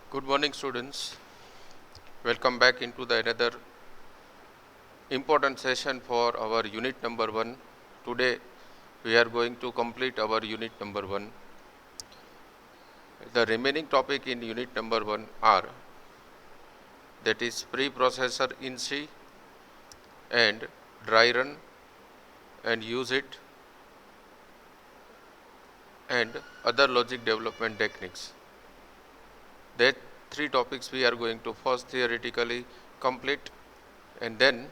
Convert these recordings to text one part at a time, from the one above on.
Good morning, students. Welcome back into the another important session for our unit number 1. Today we are going to complete our unit number 1. The remaining topic in unit number 1 are that is preprocessor in C and dry run and use it and other logic development techniques. That three topics we are going to first theoretically complete, and then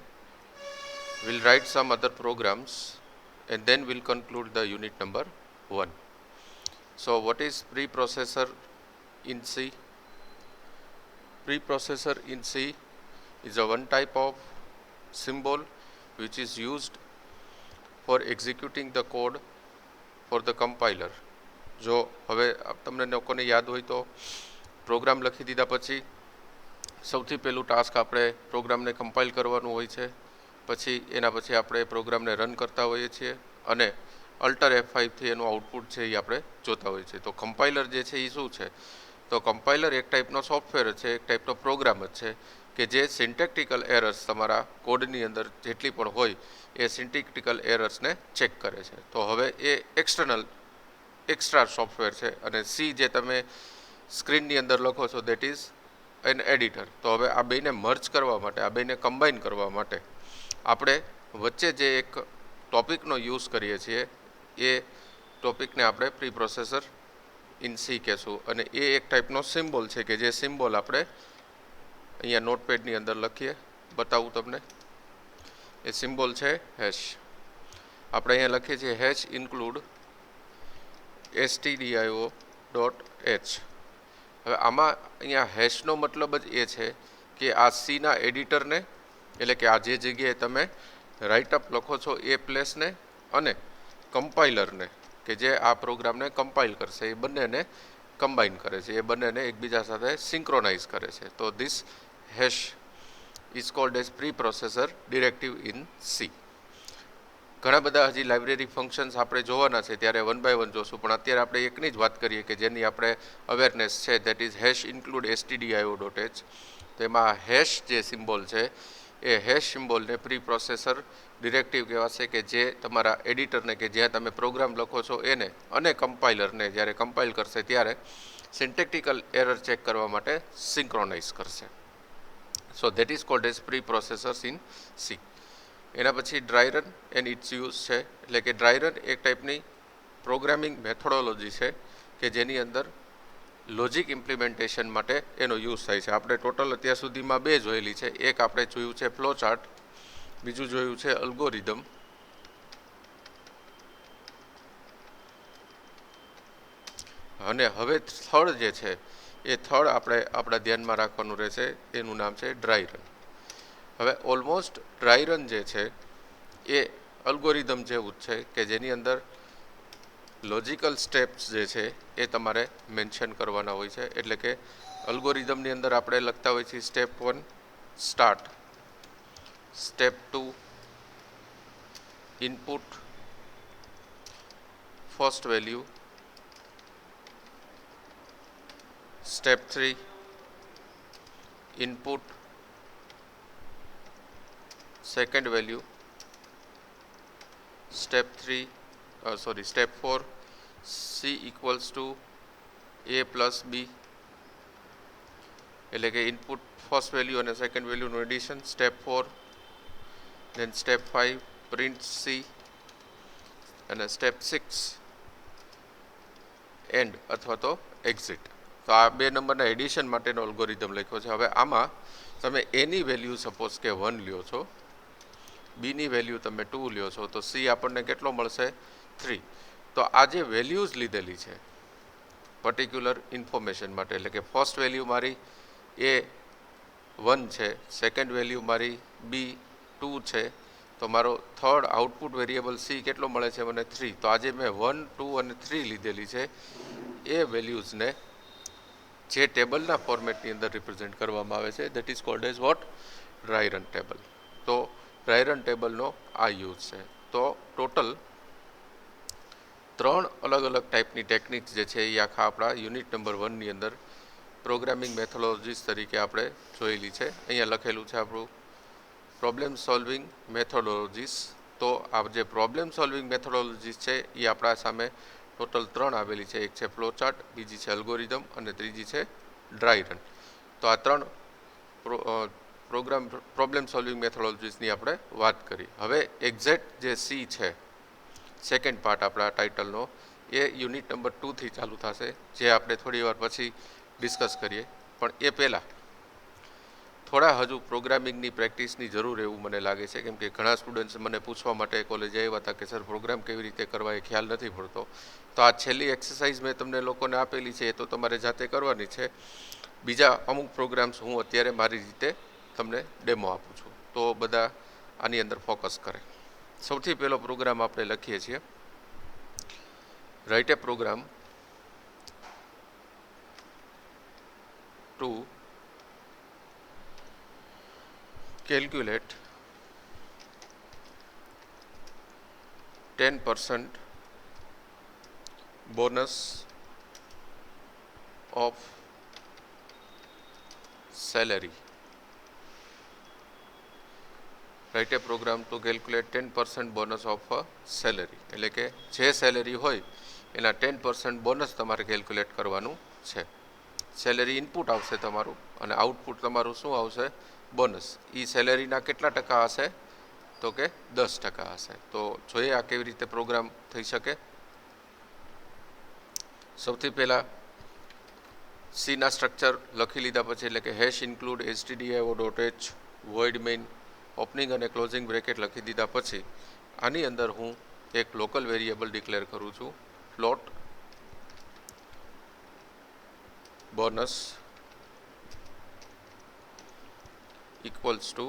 we'll write some other programs, and then we'll conclude the unit number 1. So what is preprocessor in C? Preprocessor in C is a one type of symbol which is used for executing the code for the compiler. જો હવે તમને લોકોને યાદ હોય તો programme લખી દીધા પછી સૌથી પહેલું ટાસ્ક આપણે પ્રોગ્રામને કમ્પાઇલ કરવાનું હોય છે, પછી એના પછી આપણે પ્રોગ્રામને રન કરતા હોઈએ છીએ અને અલ્ટર F5થી એનું આઉટપુટ છે એ આપણે જોતા હોઈએ છીએ. તો કમ્પાઇલર જે છે એ શું છે? તો કમ્પાઇલર એક ટાઈપનો સોફ્ટવેર છે, એક ટાઈપનો પ્રોગ્રામ જ છે કે જે સિન્ટેક્ટિકલ એરર્સ તમારા કોડની અંદર જેટલી પણ હોય એ સિન્ટેક્ટિકલ એરર્સને ચેક કરે છે. તો હવે એ એક્સ્ટ્રા સોફ્ટવેર છે અને સી જે તમે સ્ક્રીનની અંદર લખો છો દેટ ઇઝ એન એડિટર. તો હવે આ બેને મર્જ કરવા માટે, આ બેને કમ્બાઈન કરવા માટે આપણે વચ્ચે જે એક ટોપિકનો યુઝ કરીએ છીએ એ ટોપિકને આપણે પ્રીપ્રોસેસર ઇન સી કહેશું, અને એ એક ટાઈપનો સિમ્બોલ છે કે જે સિમ્બોલ આપણે અહીંયા નોટપેડની અંદર લખીએ, બતાવું તમને. એ સિમ્બોલ છે હેશ. આપણે અહીંયા લખીએ છીએ હેશ ઇન્ક્લુડ stdio.h. હવે આમાં અહીંયા હેશનો મતલબ જ એ છે કે આ સીના એડિટરને, એટલે કે આ જે જગ્યાએ તમે રાઇટઅપ લખો છો એ પ્લેસને અને કમ્પાઇલરને કે જે આ પ્રોગ્રામને કમ્પાઇલ કરશે એ બંનેને કમ્બાઈન કરે છે, એ બંનેને એકબીજા સાથે સિંક્રોનાઇઝ કરે છે. તો this hash is called as preprocessor directive in C. ઘણા બધા હજી લાઇબ્રેરી ફંક્શન્સ આપણે જોવાના છે, ત્યારે વન બાય વન જોશું, પણ અત્યારે આપણે એકની જ વાત કરીએ કે જેની આપણે અવેરનેસ છે, that is hash include stdio.h. તેમાં હેશ જે સિમ્બોલ છે એ હેશ સિમ્બોલને પ્રીપ્રોસેસર ડિરેક્ટિવ કહેવાશે કે જે તમારા એડિટરને કે જ્યાં તમે પ્રોગ્રામ લખો છો એને અને કમ્પાઇલરને જ્યારે કમ્પાઇલ કરશે ત્યારે સિન્ટેક્ટિકલ એરર ચેક કરવા માટે સિંક્રોનાઇઝ કરશે. So that is called as preprocessors in C. એના પછી dry run and its use છે, એટલે કે ડ્રાય રન એક ટાઈપની પ્રોગ્રામિંગ મેથોડોલોજી છે કે જેની અંદર લોજિક ઇમ્પ્લિમેન્ટેશન માટે એનો યુઝ થાય છે. આપણે ટોટલ અત્યાર સુધીમાં બે જોયેલી છે. એક આપણે જોયું છે ફ્લો ચાર્ટ, બીજું જોયું છે અલ્ગોરિધમ. અને હવે થર્ડ જે છે એ થર્ડ આપણે આપણા ધ્યાનમાં રાખવાનું રહેશે, એનું નામ છે ડ્રાય રન. હવે ઓલમોસ્ટ ડ્રાય રન જે છે એ અલ્ગોરિધમ જેવું જ છે કે જેની અંદર લોજિકલ સ્ટેપ્સ જે છે એ તમારે મેન્શન કરવાના હોય છે. એટલે કે અલ્ગોરિધમની અંદર આપણે લખતા હોઈએ છીએ step 1 start, step 2 input first value, step 3 input second value, step 4 c equals to a plus b, એટલે કે ઇનપુટ ફર્સ્ટ વેલ્યુ અને સેકન્ડ વેલ્યુનું addition. Step 4, then step 5 print c, અને સ્ટેપ 6 એન્ડ અથવા તો એક્ઝિટ. તો આ બે નંબરના એડિશન માટેનો અલ્ગોરિધમ લખ્યો છે. હવે આમાં તમે એની વેલ્યુ સપોઝ કે 1 લ્યો છો, બીની વેલ્યુ તમે 2 લ્યો છો, તો સી આપણને કેટલો મળશે 3. તો આ જે વેલ્યુઝ લીધેલી છે પર્ટિક્યુલર ઇન્ફોર્મેશન માટે, એટલે કે ફર્સ્ટ વેલ્યુ મારી એ 1 છે, સેકન્ડ વેલ્યુ મારી બી 2 છે, તો મારો થર્ડ આઉટપુટ વેરિયેબલ સી કેટલો મળે છે મને 3. તો આજે મેં 1, 2 અને 3 લીધેલી છે એ વેલ્યુઝને જે ટેબલના ફોર્મેટની અંદર રિપ્રેઝેન્ટ કરવામાં આવે છે that is called as what? Dry run table. તો ડ્રાય રન ટેબલનો આ યુઝ છે. તો ટોટલ 3 અલગ અલગ ટાઈપની ટેકનિક્સ જે છે એ આખા આપણા યુનિટ નંબર 1ની અંદર પ્રોગ્રામિંગ મેથોડોલોજીસ તરીકે આપણે જોયેલી છે. અહીંયા લખેલું છે આપણું પ્રોબ્લેમ સોલ્વિંગ મેથોડોલોજીસ. તો આ જે પ્રોબ્લેમ સોલ્વિંગ મેથોડોલોજીસ છે એ આપણા સામે ટોટલ 3 આવેલી છે. એક છે ફ્લોચાર્ટ, બીજી છે અલ્ગોરિધમ અને ત્રીજી છે ડ્રાય રન. તો આ 3 પ્રોબ્લેમ સોલ્વિંગ મેથોડોલોજીસની આપણે વાત કરી. હવે એક્ઝેક્ટ જે સી છે, સેકન્ડ પાર્ટ આપણા ટાઇટલનો, એ યુનિટ નંબર 2થી ચાલુ થશે, જે આપણે થોડી વાર પછી ડિસ્કસ કરીએ. પણ એ પહેલાં થોડા હજુ પ્રોગ્રામિંગની પ્રેક્ટિસની જરૂર એવું મને લાગે છે, કેમ કે ઘણા સ્ટુડન્ટ્સ મને પૂછવા માટે કોલેજે આવ્યા હતા કે સર પ્રોગ્રામ કેવી રીતે કરવા એ ખ્યાલ નથી પડતો. તો આ છેલ્લી એક્સરસાઇઝ મેં તમને લોકોને આપેલી છે, એ તો તમારે જાતે કરવાની છે. બીજા અમુક પ્રોગ્રામ્સ હું અત્યારે મારી રીતે તમને ડેમો આપું છું, તો બધા આની અંદર ફોકસ કરે. સૌથી પહેલો પ્રોગ્રામ આપણે લખીએ છીએ, right a program two calculate 10% bonus of salary. Write a program to calculate 10% bonus of a salary. એટલે કે જે સેલેરી હોય એના 10% બોનસ તમારે કેલ્ક્યુલેટ કરવાનું છે. સેલેરી ઇનપુટ આવશે તમારું અને આઉટપુટ તમારું શું આવશે? બોનસ. એ સેલેરીના કેટલા ટકા હશે? તો કે 10% હશે. તો જોઈએ આ કેવી રીતે પ્રોગ્રામ થઈ શકે. સૌથી પહેલાં સીના સ્ટ્રક્ચર લખી લીધા પછી, એટલે કે hash include stdio.h void main opening અને ક્લોઝિંગ બ્રેકેટ લખી દીધા પછી આની અંદર હું એક લોકલ વેરિયેબલ ડિક્લેર કરું છું, float bonus equals to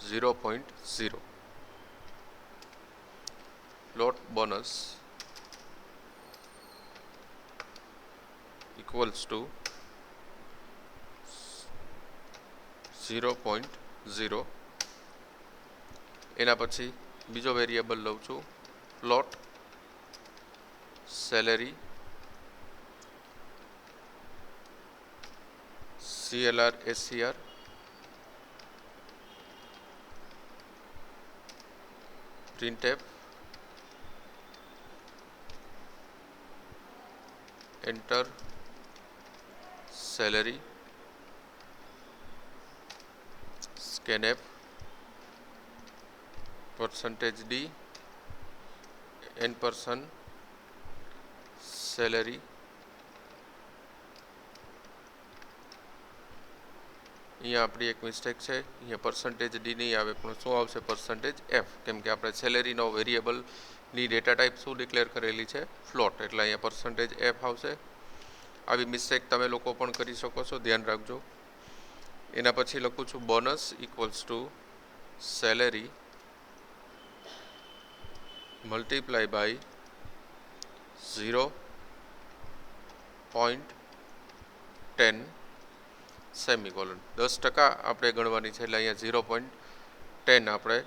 0.0. float bonus equals to 0.0. એના પછી બીજો વેરિયેબલ લઉં છું, float salary CLR SCR printf enter salary scanf %d n% salary અહીંયા આપણી એક મિસ્ટેક છે, અહીંયા %d નહીં આવે પણ શું આવશે? %f, કેમ કે આપણે સેલેરીનો વેરિયેબલની ડેટા ટાઈપ શું ડિક્લેર કરેલી છે? ફ્લોટ, એટલે અહીંયા %f આવશે. આવી મિસ્ટેક તમે લોકો પણ કરી શકો છો, ધ્યાન રાખજો. એના પછી લખું છું bonus equals to salary multiply by 0.10 semicolon. 10% આપણે ગણવાની છે, એટલે અહીંયા 0.10 આપણે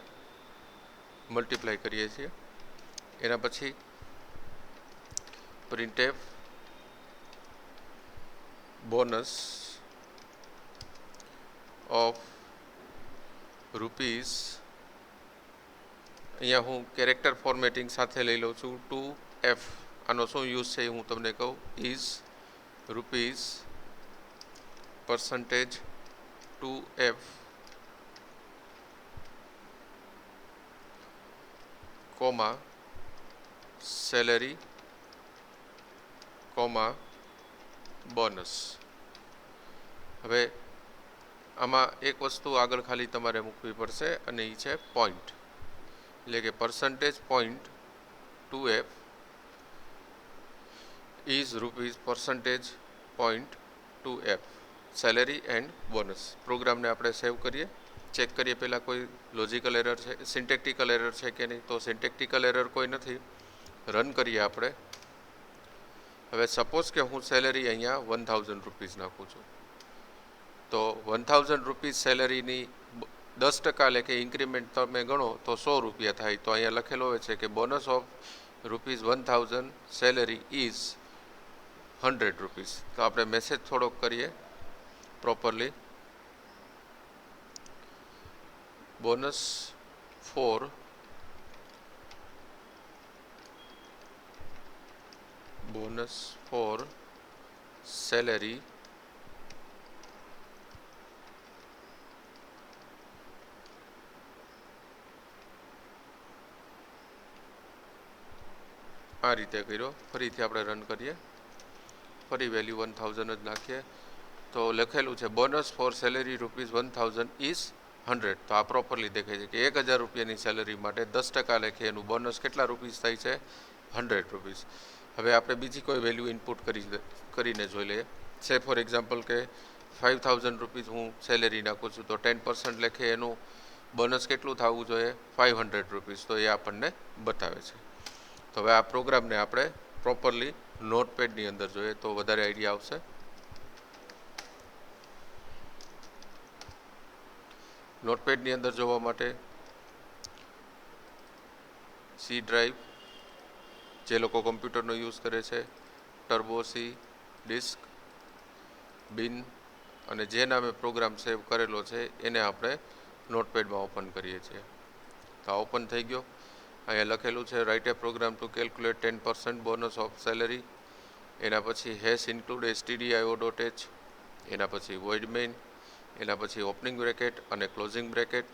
મલ્ટીપ્લાય કરીએ છીએ. એના પછી પ્રિન્ટએફ બોનસ ઓફ રૂપીઝ, અહીંયા હું કેરેક્ટર ફોર્મેટિંગ સાથે લઈ લઉં છું, 2f. આનો શું યુઝ છે એ હું તમને કહું. Is rupees %2f comma salary comma bonus. હવે આમાં એક વસ્તુ આગળ ખાલી તમારે મૂકવી પડશે અને એ છે પોઈન્ટ, એટલે કે %2f is rupees %2f salary and bonus. પ્રોગ્રામને આપણે સેવ કરીએ, ચેક કરીએ પહેલાં કોઈ લોજિકલ એરર છે, સિન્ટેક્ટિકલ એરર છે કે નહીં. તો સિન્ટેક્ટિકલ એરર કોઈ નથી. રન કરીએ આપણે. હવે સપોઝ કે હું સેલેરી અહીંયા 1000 રૂપીઝ નાખું છું, તો 1000 રૂપીઝ સેલેરીની 10% એટલે કે ઇન્ક્રીમેન્ટ તમે ગણો તો 100 રૂપિયા થાય. તો અહીંયા લખેલો હોય છે કે bonus of rupees 1000 salary is ₹100. તો આપણે મેસેજ થોડોક કરીએ પ્રોપરલી. બોનસ ફોર સેલેરી આ રીતે કર્યો. ફરીથી આપણે રન કરીએ, ફરી વેલ્યુ 1000 જ નાખીએ. તો લખેલું છે બોનસ ફોર સેલેરી ₹1000 ઇઝ 100. તો આ પ્રોપરલી દેખાય છે કે 1000 રૂપિયાની સેલરી માટે 10% લેખે એનું બોનસ કેટલા રૂપીસ થાય છે? ₹100. હવે આપણે બીજી કોઈ વેલ્યુ ઇનપુટ કરીને જોઈ લઈએ. સે ફોર એક્ઝામ્પલ કે ₹5000 હું સેલેરી નાખું છું, તો 10% લેખે એનું બોનસ કેટલું થવું જોઈએ? ₹500. તો એ આપણને બતાવે છે. તો હવે આ પ્રોગ્રામને આપણે પ્રોપરલી નોટપેડની અંદર જોઈએ તો વધારે આઈડિયા આવશે. નોટપેડની અંદર જોવા માટે સી ડ્રાઈવ, જે લોકો કમ્પ્યુટરનો યુઝ કરે છે, ટર્બો સી, ડિસ્ક, બિન અને જે નામે પ્રોગ્રામ સેવ કરેલો છે એને આપણે નોટપેડમાં ઓપન કરીએ છીએ. તો આ ઓપન થઈ ગયો. અહીંયા લખેલું છે write a program to calculate 10% bonus of salary. એના પછી હેશ ઇન્ક્લુડ stdio.h, એના પછી વોઇડ મેઇન, એના પછી ઓપનિંગ બ્રેકેટ અને ક્લોઝિંગ બ્રેકેટ.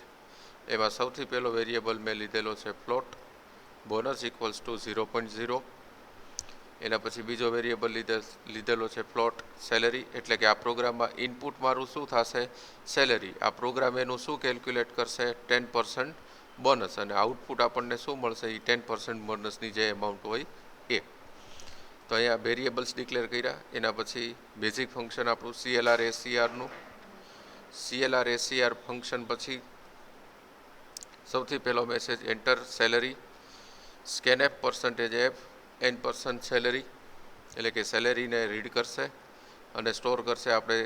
એમાં સૌથી પહેલો વેરિયેબલ મેં લીધેલો છે ફ્લોટ, બોનસ ઇક્વલ્સ ટુ 0.0. એના પછી બીજો વેરિયેબલ લીધેલો છે ફ્લોટ સેલેરી, એટલે કે આ પ્રોગ્રામમાં ઇનપુટ મારું શું થશે? સેલેરી. આ પ્રોગ્રામ એનું શું કેલ્ક્યુલેટ કરશે? 10% બોનસ. અને આઉટપુટ આપણને શું મળશે? એ 10% બોનસની જે એમાઉન્ટ હોય એ. તો અહીંયા વેરિયેબલ્સ ડિક્લેર કર્યા. એના પછી બેઝિક ફંક્શન આપણું CLR-SCRનું. CLR-SCR ફંક્શન પછી સૌથી પહેલો message enter salary, scanf %f n% salary, એટલે કે સેલેરીને રીડ કરશે અને સ્ટોર કરશે. આપણે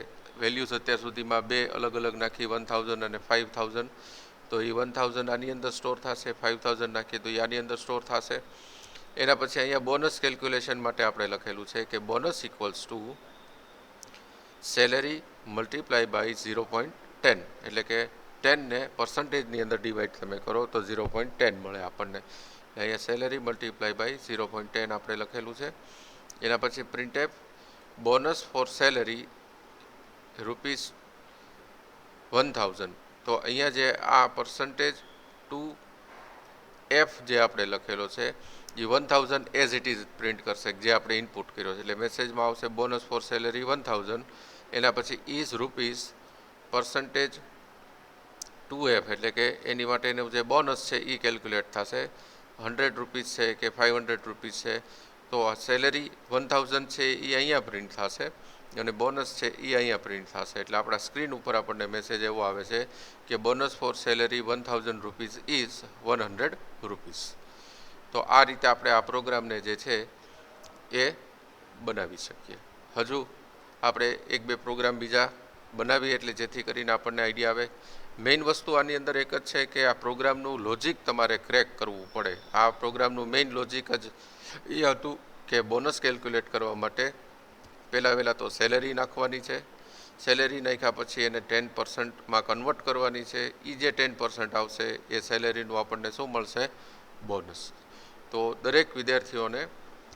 વેલ્યુઝ અત્યાર સુધીમાં બે અલગ અલગ નાખી, 1000 અને 5000. તો એ 1000 આની અંદર સ્ટોર થશે, 5000 નાખીએ તો એ આની અંદર સ્ટોર થશે. એના પછી અહીંયા બોનસ કેલ્ક્યુલેશન માટે આપણે લખેલું છે કે bonus equals to salary multiply by 0.10, એટલે કે 10ને પર્સન્ટેજની અંદર ડિવાઈડ તમે કરો તો 0.10 મળે આપણને. અહીંયા સેલેરી મલ્ટીપ્લાય બાય 0.10 આપણે લખેલું છે. એના પછી પ્રિન્ટએફ બોનસ ફોર સેલેરી ₹1000. તો અહીંયા જે આ પર્સન્ટેજ ટુ એફ જે આપણે લખેલો છે એ 1000 એઝ ઇટ ઇઝ પ્રિન્ટ કરશે, જે આપણે ઇનપુટ કર્યો છે. એટલે મેસેજમાં આવશે બોનસ ફોર સેલેરી 1000. એના પછી is rupees percentage two f, એટલે કે એની માટેનું જે બોનસ છે એ કેલ્ક્યુલેટ થશે. ₹100 છે કે ₹500 છે. તો આ સેલેરી 1000 છે એ અહીંયા પ્રિન્ટ થશે અને બોનસ છે એ અહીંયા પ્રિન્ટ થશે. એટલે આપણા સ્ક્રીન ઉપર આપણને મેસેજ એવો આવે છે કે બોનસ ફોર સેલેરી ₹1000 ઇઝ ₹100. તો આ રીતે આપણે આ પ્રોગ્રામને જે છે એ બનાવી શકીએ. હજુ આપણે એક બે પ્રોગ્રામ બીજા બનાવીએ એટલે જેથી કરીને આપણને આઈડિયા આવે. મેઇન વસ્તુ આની અંદર એક જ છે કે આ પ્રોગ્રામનું લોજિક તમારે ક્રેક કરવું પડે. આ પ્રોગ્રામનું મેઇન લોજિક જ એ હતું કે બોનસ કેલ્ક્યુલેટ કરવા માટે પહેલાં તો સેલેરી નાખવાની છે. સેલેરી નાખ્યા પછી એને 10%માં કન્વર્ટ કરવાની છે. એ જે 10% આવશે એ સેલેરીનું આપણને શું મળશે? બોનસ. તો દરેક વિદ્યાર્થીઓને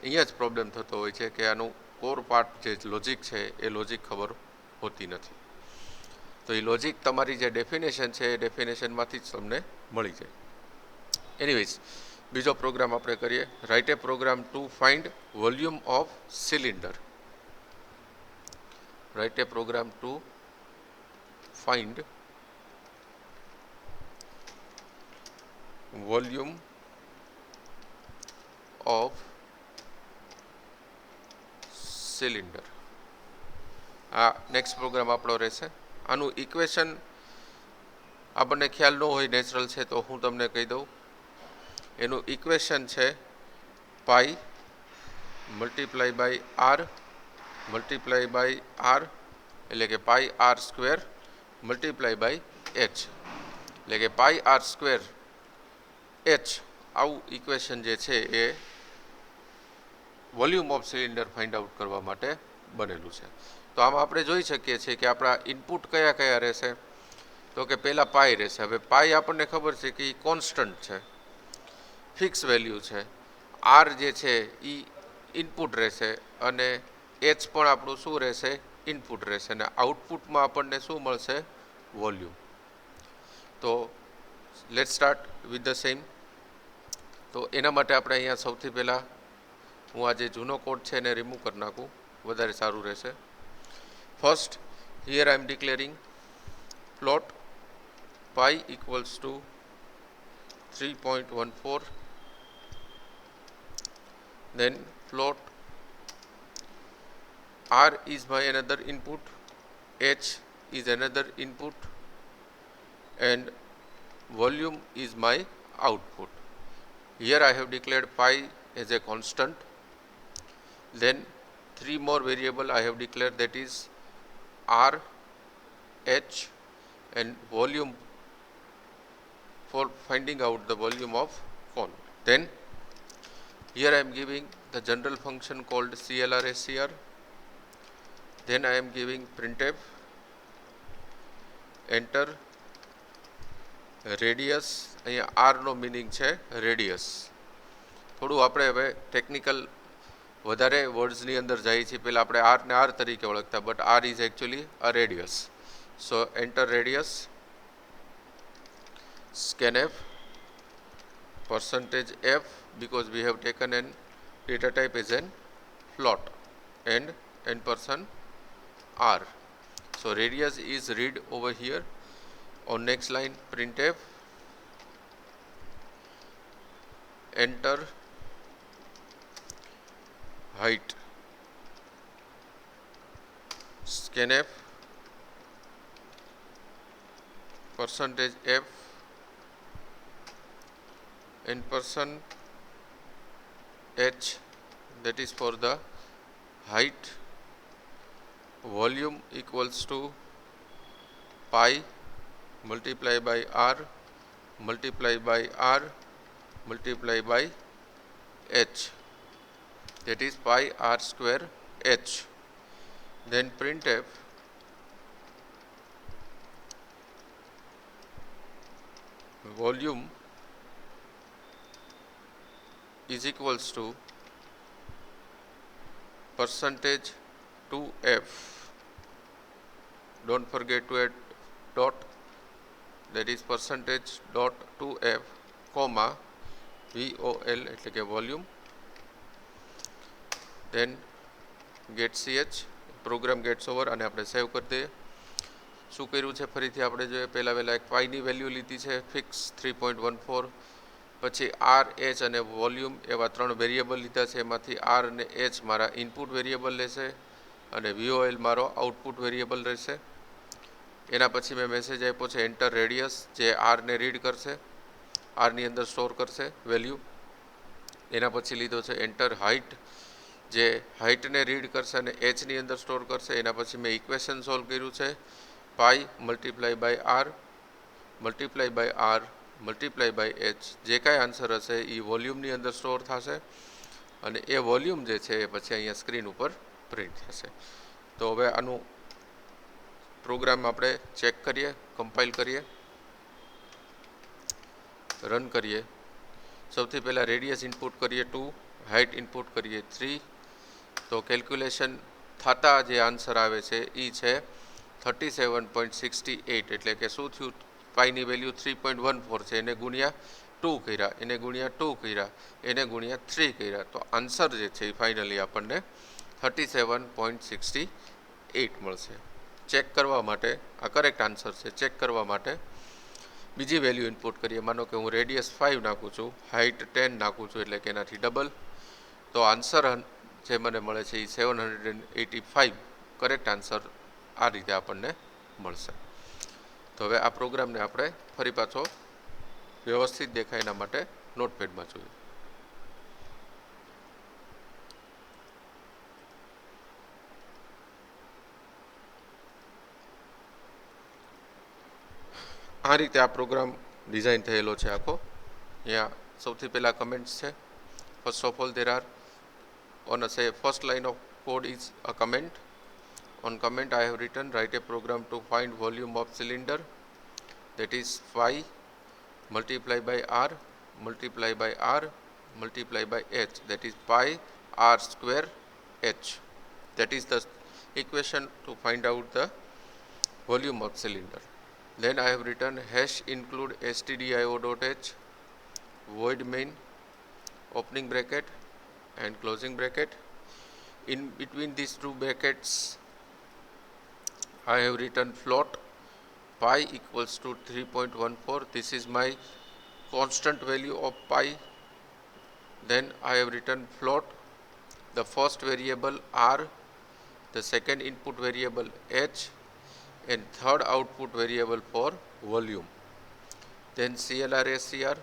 અહીંયા જ પ્રોબ્લેમ થતો હોય છે કે આનું કોર પાર્ટ જે લોજિક છે એ લોજિક ખબર હોતી નથી. તો એ લોજિક તમારી જે ડેફિનેશન છે એ ડેફિનેશનમાંથી જ તમને મળી જાય. એનીવેઝ, બીજો પ્રોગ્રામ આપણે કરીએ. Write a program to find volume of cylinder. Write a program to find volume of cylinder. આ નેક્સ્ટ પ્રોગ્રામ આપણો રહેશે. આનું ઇક્વેશન આપણને ખ્યાલ ન હોય, નેચરલ છે તો હું તમને કહી દઉં. એનું ઇક્વેશન છે pi multiply by R multiply by R, એટલે કે pi R square multiply by H, એટલે કે પાઈ આર સ્ક્વેર એચ. આવું ઇક્વેશન જે છે એ volume of cylinder find out કરવા માટે બનેલું છે. તો આમાં આપણે જોઈ શકીએ છીએ કે આપણા ઇનપુટ કયા કયા રહેશે. તો કે પહેલાં પાઈ રહેશે. હવે પાઈ આપણને ખબર છે કે એ કોન્સ્ટન્ટ છે, ફિક્સ વેલ્યુ છે. આર જે છે એ ઇનપુટ રહેશે અને એચ પણ આપણું શું રહેશે, ઇનપુટ રહેશે. અને આઉટપુટમાં આપણને શું મળશે, વોલ્યુમ. તો let start with the same. તો એના માટે આપણે અહીંયા સૌથી પહેલાં હું આ જે જૂનો કોડ છે એને રિમૂવ કરી નાખું, વધારે સારું રહેશે. First here I am declaring float pi equals to 3.14. then plot R is my another input, H is another input, and volume is my output. Here I have declared pi as a constant. Then three more variable I have declared, that is R, H, and volume for finding out the volume of cone. Then here I am giving the general function called CLR-SCR. Then I am giving printf, enter radius. અહીંયા R no meaning છે radius. થોડું આપણે હવે technical વધારે વર્ડ્સની અંદર જઈએ છીએ. પહેલાં આપણે R ને R તરીકે ઓળખતા, but R is actually a radius. So enter radius, scanf, %f, because we have taken an data type as an float, and %r. So radius is read over here. On next line printf, enter height, scanf, %f, and %h, that is for the height. Volume equals to pi multiply by R multiply by R multiply by H, that is pi R square H. Then printf, volume is equals to %2f. Don't forget to add dot, that is %.2f, comma VOL એટલે કે volume. then get ch, program gets over, અને આપણે સેવ કરી દઈએ. શું કર્યું છે ફરીથી આપણે જોઈએ. પહેલાં એક પાઈની વેલ્યુ લીધી છે ફિક્સ 3.14. પછી આર, એચ અને વોલ્યુમ એવા ત્રણ વેરિયેબલ લીધા છે. એમાંથી આર અને એચ મારા ઇનપુટ વેરિયેબલ રહેશે અને VOL મારો આઉટપુટ વેરિયેબલ રહેશે. એના પછી મેં મેસેજ આપ્યો છે એન્ટર રેડિયસ, જે આરને રીડ કરશે, આરની અંદર સ્ટોર કરશે વેલ્યુ. એના પછી લીધો છે એન્ટર હાઇટ, જે હાઇટને રીડ કરશે અને એચની અંદર સ્ટોર કરશે. એના પછી મેં ઇક્વેશન સોલ્વ કર્યું છે pi multiply by R multiply by R multiply by H. જે કાંઈ આન્સર હશે એ વોલ્યુમની અંદર સ્ટોર થશે અને એ વોલ્યુમ જે છે એ પછી અહીંયા સ્ક્રીન ઉપર પ્રિન્ટ થશે. તો હવે આનું પ્રોગ્રામ આપણે ચેક કરીએ, કમ્પાઇલ કરીએ, રન કરીએ. સૌથી પહેલાં રેડિયસ ઇનપુટ કરીએ 2, હાઇટ ઇનપુટ કરીએ 3. તો કેલ્ક્યુલેશન થતાં જે આન્સર આવે છે એ છે 37.68. એટલે કે શું થયું, પાઈની વેલ્યુ 3.14 છે, એને ગુણ્યા 2 કર્યા, એને ગુણ્યા 2 કર્યા, એને ગુણ્યા 3 કર્યા. તો આન્સર જે છે એ ફાઇનલી આપણને 37.68 મળશે. ચેક કરવા માટે આ કરેક્ટ આન્સર છે. ચેક કરવા માટે બીજી વેલ્યુ ઇનપુટ કરીએ. માનો કે હું રેડિયસ 5 નાખું છું, હાઇટ 10 નાખું છું, એટલે કે એનાથી ડબલ. તો આન્સર જે મને મળે છે એ 785 કરેક્ટ આન્સર આ રીતે આપણને મળશે. તો હવે આ પ્રોગ્રામને આપણે ફરી પાછો વ્યવસ્થિત દેખાય એના માટે નોટપેડમાં જોઈએ. આ રીતે આ પ્રોગ્રામ ડિઝાઇન થયેલો છે આખો. અહીંયા સૌથી પહેલાં કમેન્ટ્સ છે. First of all, there are on a say first line of code is a comment. On comment I have written write a program to find volume of cylinder, that is phi multiply by r multiply by r multiply by h, that is pi r square h. That is the equation to find out the volume of cylinder. Then I have written hash include stdio.h void main opening bracket and closing bracket. In between these two brackets I have written float pi equals to 3.14. This is my constant value of pi. Then I have written float the first variable r, the second input variable h, and third output variable for volume. Then CLR SCR,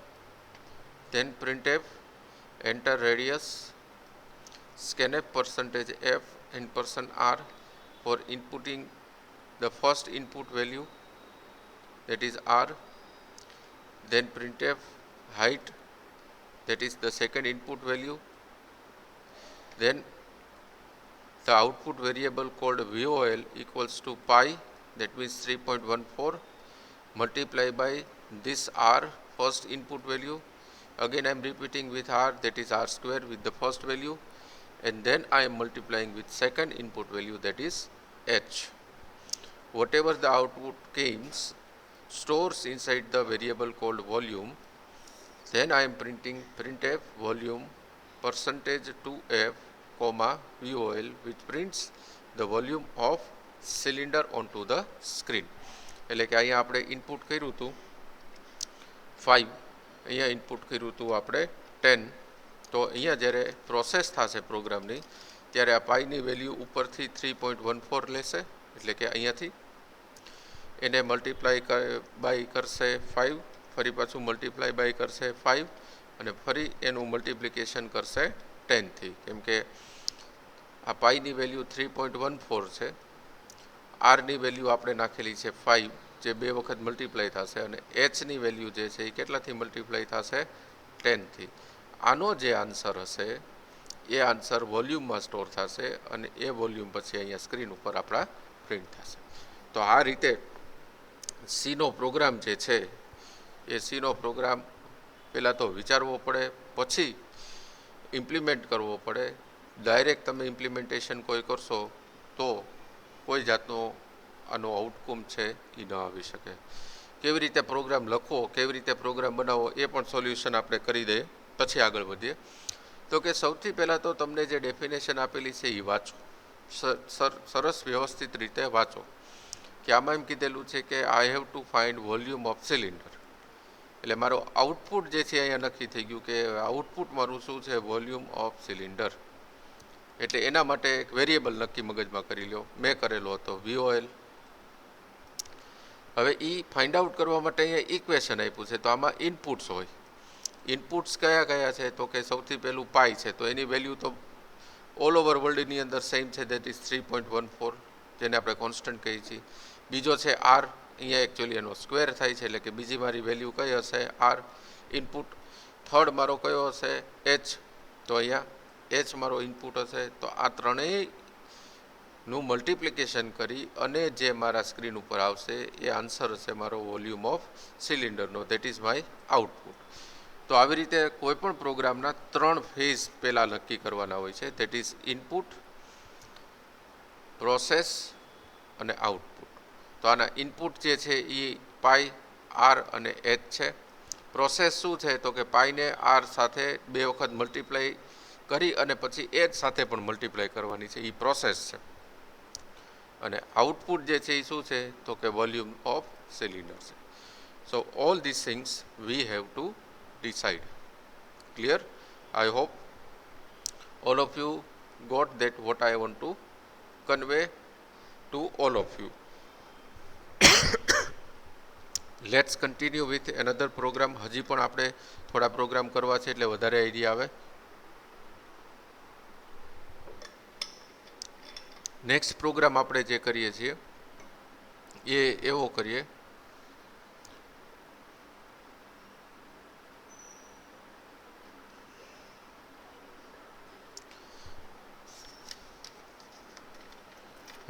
then printf, enter radius, scanf percentage f and %r for inputting the first input value, that is r. Then printf height, that is the second input value. Then the output variable called VOL equals to pi, that means 3.14 multiply by this r first input value. Again I am repeating with r, that is r square with the first value, and then I am multiplying with second input value, that is h. Whatever the output comes stores inside the variable called volume. Then I am printing printf volume percentage 2f comma VOL, which prints the volume of cylinder onto the screen. એટલે કે અહીંયા આપણે input કર્યું હતું 5, અહીંયા input કર્યું હતું આપણે 10. તો અહીંયા જ્યારે પ્રોસેસ થશે પ્રોગ્રામની ત્યારે આ પાઈની વેલ્યુ ઉપરથી 3.14 લેશે, એટલે કે અહીંયાથી એને મલ્ટીપ્લાય બાય કરશે 5, ફરી પાછું મલ્ટીપ્લાય બાય કરશે 5 અને ફરી એનું મલ્ટીપ્લિકેશન કરશે 10 થી, કેમ કે આ પાઈની વેલ્યુ 3.14 છે, આરની વેલ્યુ આપણે નાખેલી છે 5 જે 2 વખત મલ્ટીપ્લાય થશે, અને એચની વેલ્યુ જે છે એ કેટલાથી મલ્ટીપ્લાય થશે 10 થી. આનો જે આન્સર હશે એ આન્સર વોલ્યુમમાં સ્ટોર થશે અને એ વોલ્યુમ પછી અહીંયા સ્ક્રીન ઉપર આપણા પ્રિન્ટ થશે. તો આ રીતે સીનો પ્રોગ્રામ જે છે એ સીનો પ્રોગ્રામ પહેલાં તો વિચારવો પડે, પછી ઇમ્પ્લિમેન્ટ કરવો પડે. ડાયરેક્ટ તમે ઇમ્પ્લિમેન્ટેશન કોઈ કરશો તો કોઈ જાતનો આનો આઉટકમ છે એ ન આવી શકે. કેવી રીતે પ્રોગ્રામ લખવો, કેવી રીતે પ્રોગ્રામ બનાવવો એ પણ સોલ્યુશન આપણે કરી દઈએ, પછી આગળ વધીએ. તો કે સૌથી પહેલાં તો તમને જે ડેફિનેશન આપેલી છે એ વાંચો, સરસ વ્યવસ્થિત રીતે વાંચો. કે આમાં એમ કીધેલું છે કે I have to find volume of cylinder, એટલે મારું આઉટપુટ જે છે અહીંયા નક્કી થઈ ગયું કે આઉટપુટ મારું શું છે, વોલ્યુમ ઓફ સિલિન્ડર. એટલે એના માટે એક વેરિયેબલ નક્કી મગજમાં કરી લો, મેં કરેલો હતો VOL. હવે એ ફાઇન્ડ આઉટ કરવા માટે અહીંયા ઇક્વેશન આપ્યું છે, તો આમાં ઇનપુટ્સ હોય. ઇનપુટ્સ કયા કયા છે, તો કે સૌથી પહેલું પાઈ છે, તો એની વેલ્યુ તો ઓલ ઓવર વર્લ્ડની અંદર સેમ છે, દેટ ઇઝ 3.14, જેને આપણે કોન્સ્ટન્ટ કહીએ છીએ. બીજો છે આર, અહીંયા એકચ્યુઅલી એનો સ્ક્વેર થાય છે, એટલે કે બીજી મારી વેલ્યુ કઈ હશે, આર ઇનપુટ. થર્ડ મારો કયો હશે, એચ, તો અહીંયા એચ મારો ઇનપુટ હશે. તો આ ત્રણેયનું મલ્ટિપ્લિકેશન કરી અને જે મારા સ્ક્રીન ઉપર આવશે એ આન્સર હશે મારો વોલ્યુમ ઓફ સિલિન્ડરનો, દેટ ઇઝ માય આઉટપુટ. તો આવી રીતે કોઈ પણ પ્રોગ્રામના 3 ફેઝ પહેલાં નક્કી કરવાના હોય છે, દેટ ઇઝ ઇનપુટ, પ્રોસેસ અને આઉટપુટ. તો આના ઇનપુટ જે છે એ પાઈ, આર અને એચ છે. પ્રોસેસ શું છે, તો કે પાઈને આર સાથે 2 વખત મલ્ટીપ્લાય કરી અને પછી એચ સાથે પણ મલ્ટીપ્લાય કરવાની છે, એ પ્રોસેસ છે. અને આઉટપુટ જે છે એ શું છે, તો કે વોલ્યુમ ઓફ સિલિન્ડર છે. સો all this things we have to decide. Clear? I hope all of you got that what I want to convey to all of you. Let's continue with another program. હજી પણ આપણે થોડા programme કરવા છે એટલે વધારે idea આવે. Next programme આપણે જે કરીએ છીએ એ એવો કરીએ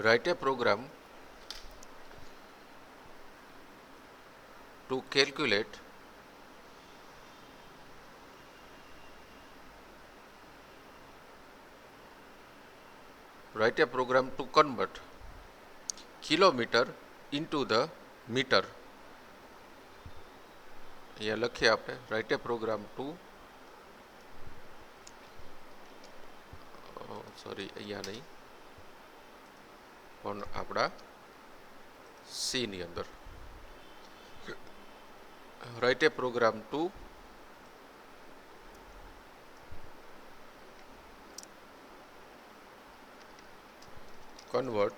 write a program to calculate convert kilometer into the meter. અહીંયા લખીએ આપણે write a program to sorry અહીંયા નહીં પણ આપણા C ની અંદર write a program to convert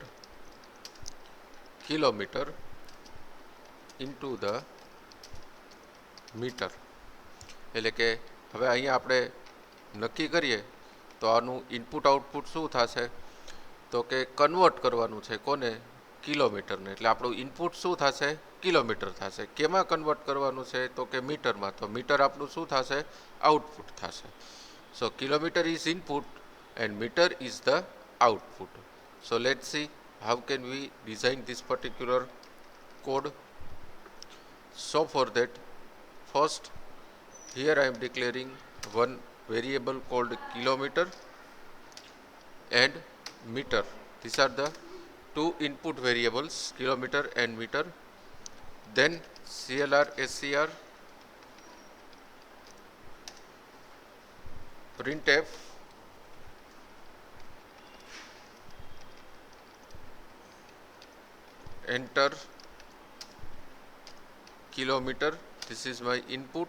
kilometer into the meter. એટલે કે હવે અહીંયા આપણે નક્કી કરીએ તો આનું ઇનપુટ આઉટપુટ શું થશે તો કે કન્વર્ટ કરવાનું છે કોને કિલોમીટરને. એટલે આપણું ઇનપુટ શું થશે કિલોમીટર થશે. કેમાં કન્વર્ટ કરવાનું છે તો કે મીટરમાં. તો મીટર આપણું શું થશે આઉટપુટ થશે. So kilometre is input and metre is the output. So let's see how can we design this particular code. So for that, first here I am declaring one variable called kilometer and meter. These are the two input variables, kilometer and meter. Then CLR SCR printf enter kilometer, this is my input.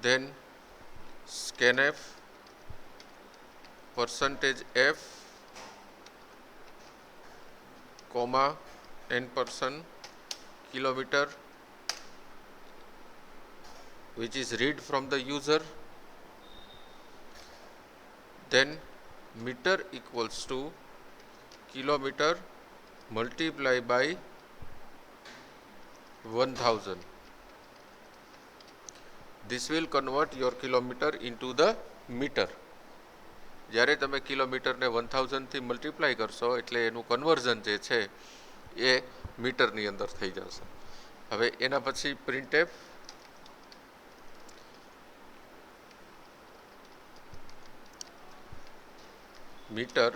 Then scanf %f comma n% kilometer, which is read from the user. Then meter equals to kilometer multiply by 1000. This will convert your kilometer into the meter. જ્યારે તમે કિલોમીટરને 1000 થી multiply કરશો એટલે એનું conversion જે છે એ મીટરની અંદર થઈ જશે. હવે એના પછી printf meter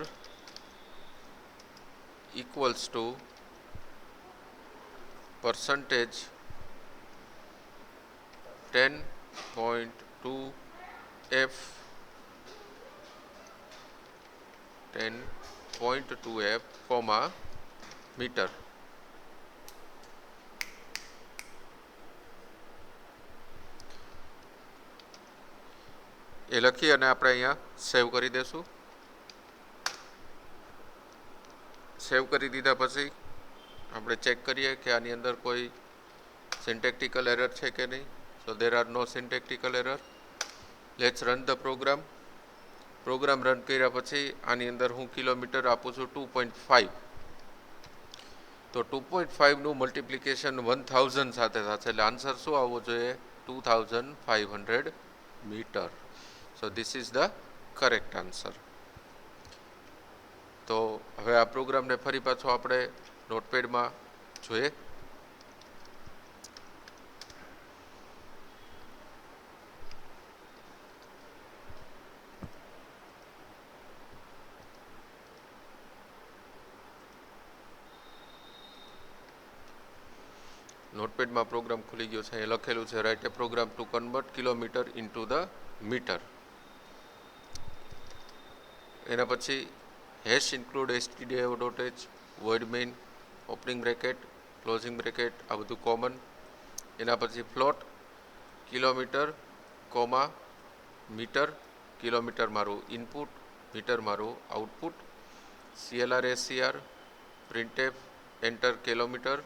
equals to percentage 10.2f 10.2f comma meter. એ લખી અને આપણે અહીંયા સેવ કરી દેશું. સેવ કરી દીધા પછી આપણે ચેક કરીએ કે આની અંદર કોઈ સિન્ટેક્ટિકલ એરર છે કે નહીં. So there are no syntactical error. Let's run the program. Program run કર્યા પછી આની અંદર હું કિલોમીટર આપું છું 2.5. તો 2.5નું મલ્ટિપ્લિકેશન 1000 સાથે થશે એટલે આન્સર શું આવવો જોઈએ 2500 meter. So this is the correct answer. તો હવે આ પ્રોગ્રામને ફરી પાછો આપણે નોટપેડમાં જોઈએ. નોટપેડમાં પ્રોગ્રામ ખુલી ગયો છે. એ લખેલું છે write a program to convert kilometer into the meter. એના પછી hash include stdio.h void main opening bracket closing bracket આ બધું કોમન. એના પછી float kilometer comma meter. Kilometer મારું ઇનપુટ, મીટર મારું output. CLR SCR printf enter kilometer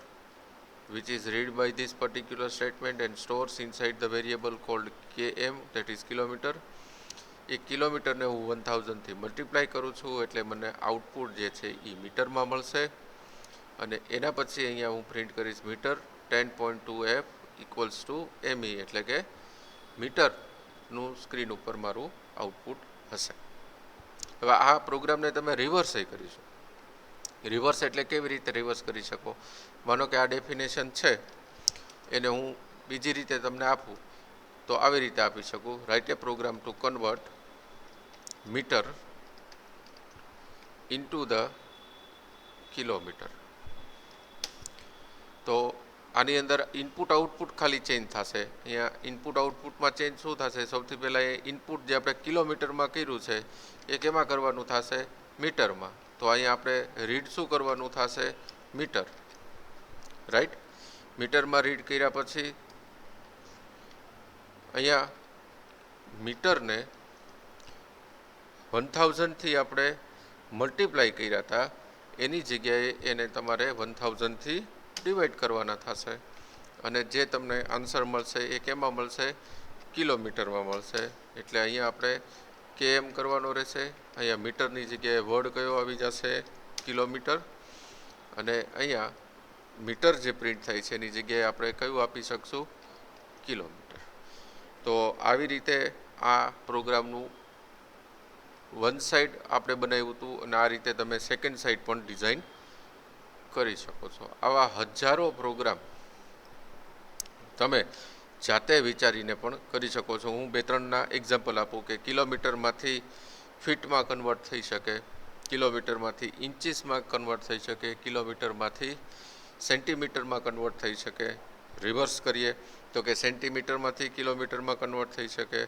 which is read by this particular statement and stores inside the variable called km, that is kilometer. એ કિલોમીટરને હું 1000 થી multiply કરું છું એટલે મને output જે છે એ મીટરમાં મળશે. અને એના પછી અહીંયા હું પ્રિન્ટ કરીશ metre 10.2f equals to me, એટલે કે મીટરનું સ્ક્રીન ઉપર મારું આઉટપુટ હશે. હવે આ પ્રોગ્રામને તમે રિવર્સે કરી શકો. રિવર્સ એટલે કેવી રીતે રિવર્સ કરી શકો? માનો કે આ ડેફિનેશન છે એને હું બીજી રીતે તમને આપું તો આવી રીતે આપી શકું. Right a program to convert metre into the kilometre. તો આની અંદર ઇનપુટ આઉટપુટ ખાલી ચેન્જ થશે. અહીંયા ઇનપુટ આઉટપુટમાં ચેન્જ શું થશે? સૌથી પહેલાં એ ઇનપુટ જે આપણે કિલોમીટરમાં કર્યું છે એ કેમાં કરવાનું થશે? મીટરમાં. તો અહીંયા આપણે રીડ શું કરવાનું થશે? મીટર. રાઈટ. મીટરમાં રીડ કર્યા પછી અહીંયા મીટરને 1000થી આપણે મલ્ટીપ્લાય કર્યા હતા એની જગ્યાએ એને તમારે 1000થી ડિવાઈડ કરવાના થશે અને જે તમને આન્સર મળશે એ કેમાં મળશે? કિલોમીટરમાં મળશે. એટલે અહીંયા આપણે કેએમ કરવાનો રહેશે. અહીંયા મીટરની જગ્યાએ વર્ડ કયો આવી જશે? કિલોમીટર. અને અહીંયા મીટર જે પ્રિન્ટ થાય છે એની જગ્યાએ આપણે કયું આપી શકશું? કિલોમીટર. તો આવી રીતે આ પ્રોગ્રામનું વન સાઈડ આપણે બનાવ્યું હતું અને આ રીતે તમે સેકન્ડ સાઈડ પણ ડિઝાઇન કરી શકો છો. આવા હજારો પ્રોગ્રામ તમે જાતે વિચારીને પણ કરી શકો છો. હું 2-3ના એક્ઝામ્પલ આપું કે કિલોમીટરમાંથી ફીટમાં કન્વર્ટ થઈ શકે, કિલોમીટરમાંથી ઇન્ચીસમાં કન્વર્ટ થઈ શકે, કિલોમીટરમાંથી સેન્ટીમીટરમાં કન્વર્ટ થઈ શકે. રિવર્સ કરીએ તો કે સેન્ટીમીટરમાંથી કિલોમીટરમાં કન્વર્ટ થઈ શકે,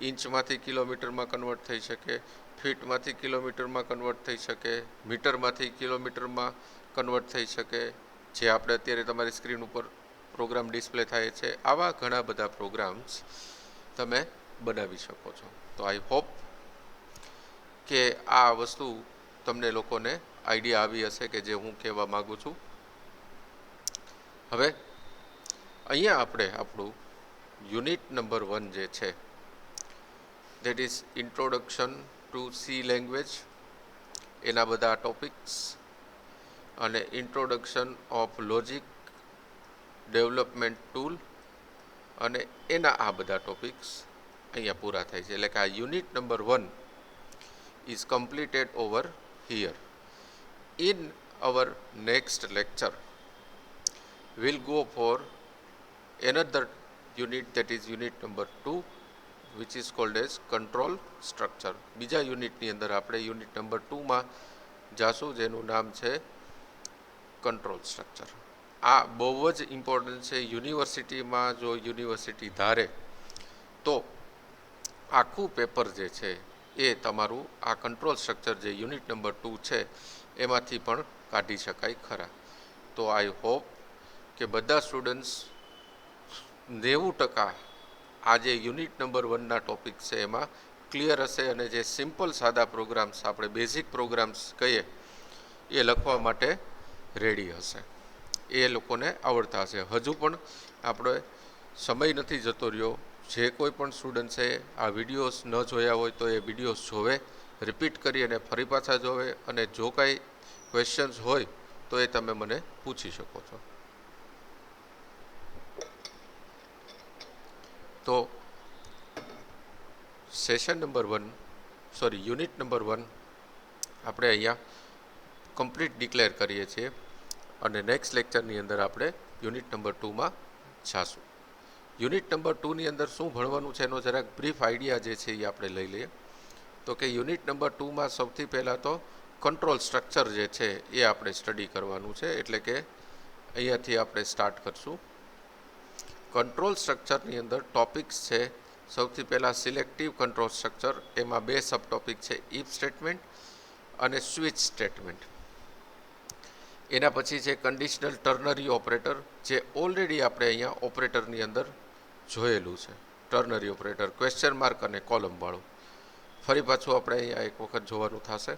ઇંચમાંથી કિલોમીટરમાં કન્વર્ટ થઈ શકે, ફીટમાંથી કિલોમીટરમાં કન્વર્ટ થઈ શકે, મીટરમાંથી કિલોમીટરમાં કન્વર્ટ થઈ શકે, જે આપણે અત્યારે તમારી સ્ક્રીન ઉપર પ્રોગ્રામ ડિસ્પ્લે થાય છે. આવા ઘણા બધા પ્રોગ્રામ્સ તમે બનાવી શકો છો. તો આઈ હોપ કે આ વસ્તુ તમને લોકોને આઈડિયા આવી હશે કે જે હું કહેવા માગું છું. હવે અહીંયા આપણે આપણું યુનિટ નંબર 1 જે છે that is introduction to C language, એના બધા ટોપિક્સ અને introduction of logic development tool અને એના આ બધા ટોપિક્સ અહીંયા પૂરા થાય છે. એટલે કે આ unit number 1 is completed over here. In our next lecture we'll go for another unit, that is unit number 2, which is called as control structure. બીજા યુનિટની અંદર આપણે યુનિટ નંબર 2માં જાશું જેનું નામ છે કંટ્રોલ સ્ટ્રક્ચર. આ બહુ જ ઇમ્પોર્ટન્ટ છે. યુનિવર્સિટીમાં જો યુનિવર્સિટી ધારે તો આખું પેપર જે છે એ તમારું આ કંટ્રોલ સ્ટ્રક્ચર જે યુનિટ નંબર 2 છે એમાંથી પણ કાઢી શકાય ખરા. તો આઈ હોપ કે બધા સ્ટુડન્ટ્સ 90% આ જે યુનિટ નંબર 1ના ટોપિક છે એમાં ક્લિયર હશે અને જે સિમ્પલ સાદા પ્રોગ્રામ્સ આપણે બેઝિક પ્રોગ્રામ્સ કહીએ એ લખવા માટે રેડી હશે, એ લોકોને આવડતા હશે. હજુ પણ આપણે સમય નથી જતો રહ્યો. જે કોઈ પણ સ્ટુડન્ટ્સે આ વિડીયોઝ ન જોયા હોય તો એ વિડીયોઝ જોવે, રિપીટ કરી અને ફરી પાછા જોવે અને જો કાંઈ ક્વેશ્ચન્સ હોય તો એ તમે મને પૂછી શકો છો. તો સેશન નંબર 1 યુનિટ નંબર 1 આપણે અહીંયા કમ્પ્લીટ ડિક્લેર કરીએ છીએ અને નેક્સ્ટ લેક્ચરની અંદર આપણે યુનિટ નંબર 2માં જાશું. યુનિટ નંબર 2ની અંદર શું ભણવાનું છે એનો જરાક બ્રીફ આઈડિયા જે છે એ આપણે લઈ લઈએ. તો કે યુનિટ નંબર 2માં સૌથી પહેલાં તો કંટ્રોલ સ્ટ્રક્ચર જે છે એ આપણે સ્ટડી કરવાનું છે. એટલે કે અહીંયાથી આપણે સ્ટાર્ટ કરશું. કંટ્રોલ સ્ટ્રક્ચરની અંદર ટોપિક્સ છે. સૌથી પહેલાં સિલેક્ટિવ કંટ્રોલ સ્ટ્રક્ચર, એમાં 2 સબ ટોપિક છે, ઇફ સ્ટેટમેન્ટ અને સ્વિચ સ્ટેટમેન્ટ. એના પછી છે કન્ડિશનલ ટર્નરી ઓપરેટર, જે ઓલરેડી આપણે અહીંયા ઓપરેટરની અંદર જોયેલું છે. ટર્નરી ઓપરેટર ક્વેશ્ચન માર્ક અને કોલમવાળું ફરી પાછું આપણે અહીંયા એક વખત જોવાનું થશે.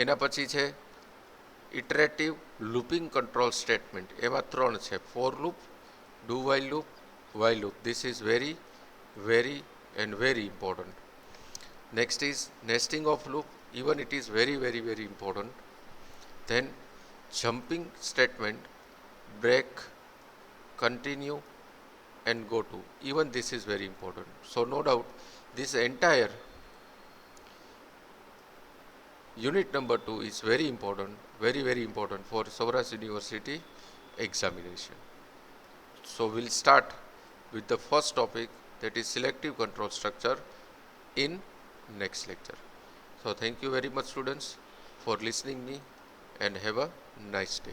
એના પછી છે ઇટરેટિવ લૂપિંગ કંટ્રોલ સ્ટેટમેન્ટ, એમાં 3 છે, for loop, do while loop, while loop. This is very very and very important. Next is nesting of loop, even it is very very very important. Then jumping statement, break, continue and go to, even this is very important. So no doubt this entire unit number 2 is very important, very important for Saurashtra University examination. So we'll start with the first topic, that is selective control structure, in next lecture. So thank you very much students for listening me, and have a nice day.